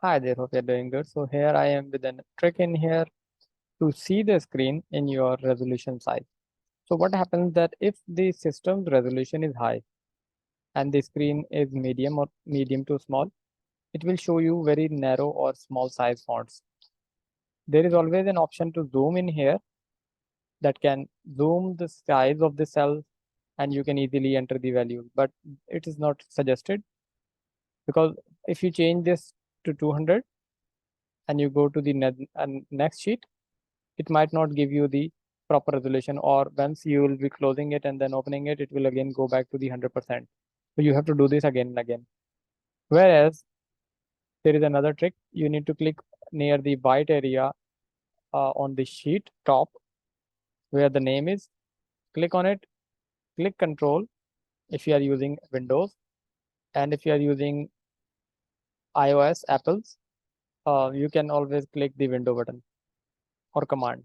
Hi there, hope you're doing good. So here I am with a trick in here to see the screen in your resolution size. So what happens that if the system's resolution is high and the screen is medium or medium to small, it will show you very narrow or small size fonts. There is always an option to zoom in here that can zoom the size of the cell and you can easily enter the value, but it is not suggested because if you change this to 200 and you go to the next sheet, it might not give you the proper resolution, or once you will be closing it and then opening it, it will again go back to the 100%. So you have to do this again and again. Whereas there is another trick. You need to click near the white area on the sheet top where the name is. Click on it, click Control if you are using Windows, and if you are using iOS, Apples, you can always click the window button or command.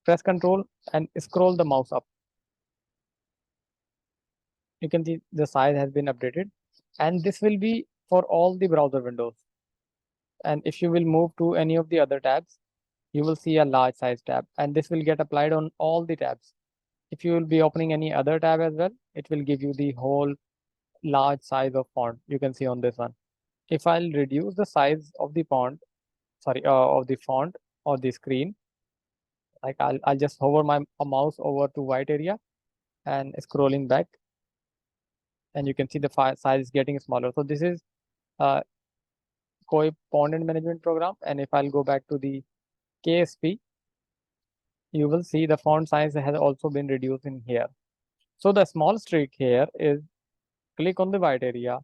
Press Control and scroll the mouse up. You can see the size has been updated, and this will be for all the browser windows. And if you will move to any of the other tabs, you will see a large size tab, and this will get applied on all the tabs. If you will be opening any other tab as well, it will give you the whole large size of font. You can see on this one. If I'll reduce the size of the font, of the font or the screen, like I'll just hover my mouse over to white area and scrolling back, and you can see the file size is getting smaller. So this is uh, content management program. And if I'll go back to the KSP, you will see the font size has also been reduced in here. So the small trick here is click on the white area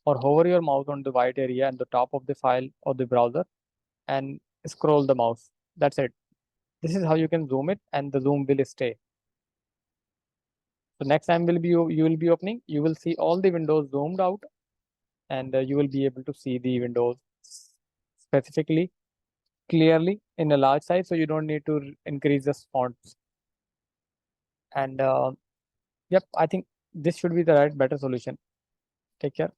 or hover your mouse on the white area and the top of the file or the browser and scroll the mouse. That's it. This is how you can zoom it and the zoom will stay. So next time you will be opening, you will see all the windows zoomed out, and you will be able to see the windows specifically clearly in a large size, so you don't need to increase the fonts. And yep, I think this should be the better solution. Take care.